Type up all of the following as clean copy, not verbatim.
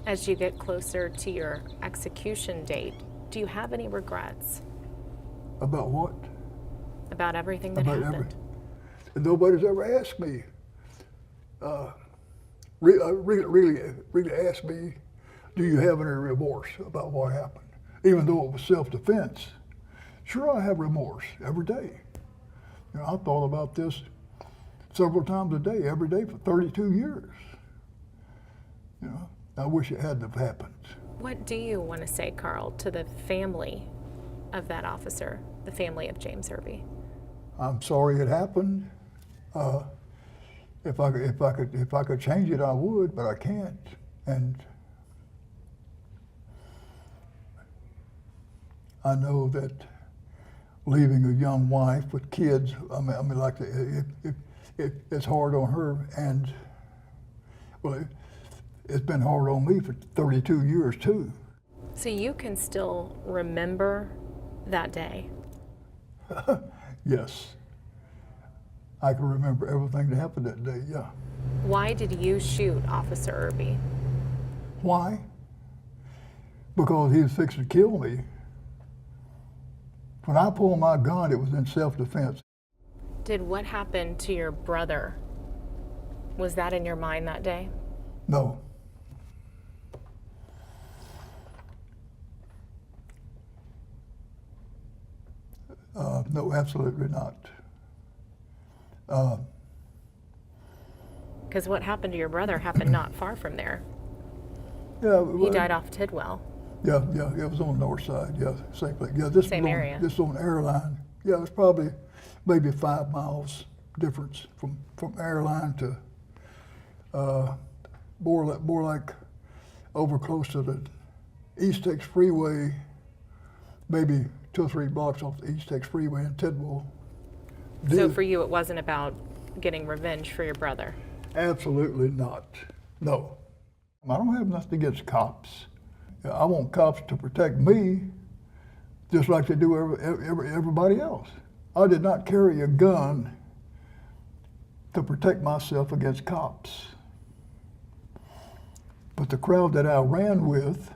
As you get closer to your execution date, do you have any regrets About what? about everything that About happened? And nobody's ever asked me, really asked me, do you have any remorse about what happened? Even though it was self-defense. Sure, I have remorse every day. You know, I thought about this several times a day, every day for 32 years. You know, I wish it hadn't have happened. What do you want to say, Carl, to the family of that officer, the family of James Irby? I'm sorry it happened. If I could change it, I would, but I can't. And I know that leaving a young wife with kids, it's hard on her, and well, it's been hard on me for 32 years too. So you can still remember that day? Yes, I can remember everything that happened that day. Yeah. Why did you shoot Officer Irby? Why? Because he was fixing to kill me. When I pulled my gun, it was in self-defense. Did what happened to your brother, was that in your mind that day? No. No, absolutely not. Because what happened to your brother happened not far from there. Yeah, He died off Tidwell. Yeah, it was on the north side. Yeah, same place. Yeah, this Same area. This on airline. Yeah, it was probably maybe 5 miles difference from airline to more like over close to the East Tex Freeway, maybe 2 or 3 blocks off the East Tex Freeway in Tidwell. So for you, it wasn't about getting revenge for your brother? Absolutely not. No. I don't have nothing against cops. I want cops to protect me just like they do everybody else. I did not carry a gun to protect myself against cops. But the crowd that I ran with,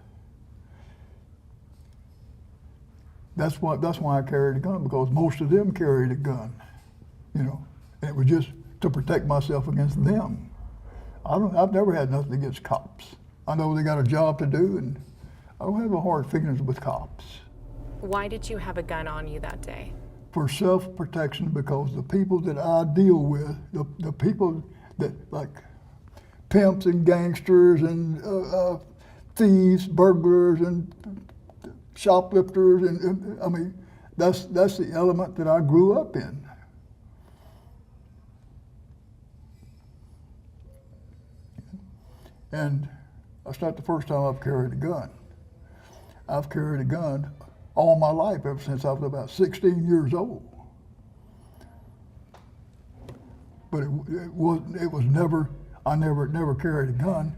that's why I carried a gun, because most of them carried a gun, you know, and it was just to protect myself against them. I've never had nothing against cops. I know they got a job to do, and I don't have a hard feelings with cops. Why did you have a gun on you that day? For self-protection, because the people that I deal with, the people that like pimps and gangsters and thieves, burglars and shoplifters, and I mean, that's the element that I grew up in. And that's not the first time I've carried a gun. I've carried a gun all my life, ever since I was about 16 years old. But it was never, I never carried a gun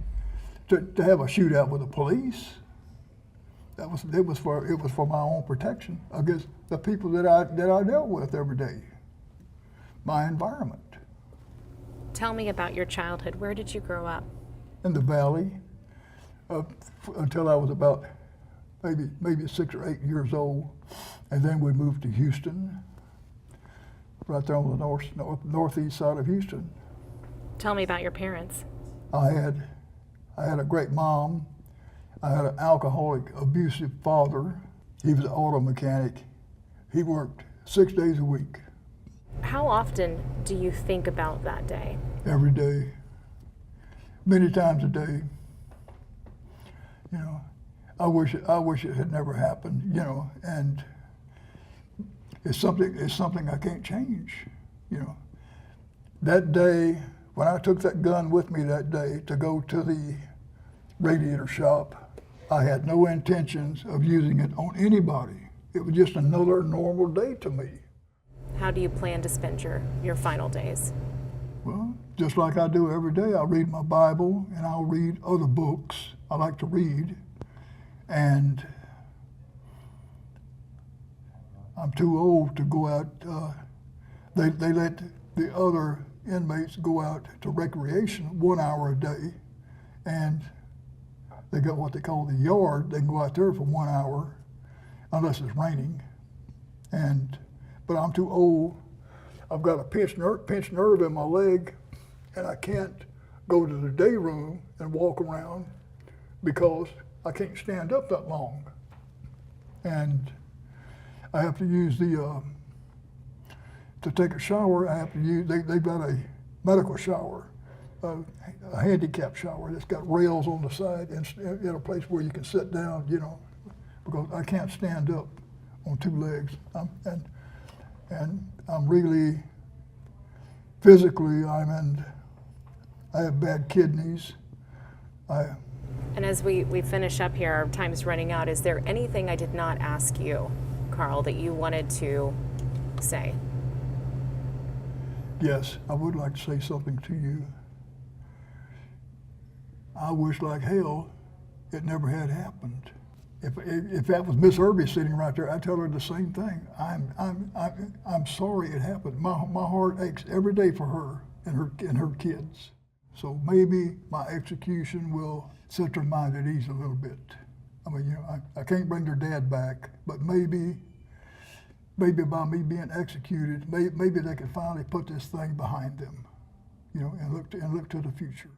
to have a shootout with the police. It was for my own protection against the people that I dealt with every day, my environment. Tell me about your childhood. Where did you grow up? In the valley, until I was about maybe 6 or 8 years old, and then we moved to Houston, right there on the northeast side of Houston. Tell me about your parents. I had a great mom. I had an alcoholic, abusive father. He was an auto mechanic. He worked 6 days a week. How often do you think about that day? Every day, many times a day. You know, I wish it had never happened. You know, and it's something I can't change. You know, that day when I took that gun with me that day to go to the radiator shop, I had no intentions of using it on anybody. It was just another normal day to me. How do you plan to spend your final days? Well, just like I do every day, I read my Bible and I'll read other books. I like to read. And I'm too old to go out. They let the other inmates go out to recreation 1 hour a day. And They got what they call the yard. They can go out there for 1 hour, unless it's raining. But I'm too old. I've got a pinched nerve in my leg, and I can't go to the day room and walk around because I can't stand up that long. And I have to use to take a shower, I have to use, they've got a medical shower, a handicap shower that's got rails on the side and in a place where you can sit down, you know, because I can't stand up on 2 legs. And I'm really, physically, I have bad kidneys. And as we finish up here, our time's running out. Is there anything I did not ask you, Carl, that you wanted to say? Yes, I would like to say something to you. I wish like hell it never had happened. If that was Miss Irby sitting right there, I'd tell her the same thing. I'm sorry it happened. My heart aches every day for her and her kids. So maybe my execution will set their mind at ease a little bit. I mean, you know, I can't bring their dad back, but maybe by me being executed, maybe they can finally put this thing behind them, you know, and look to the future.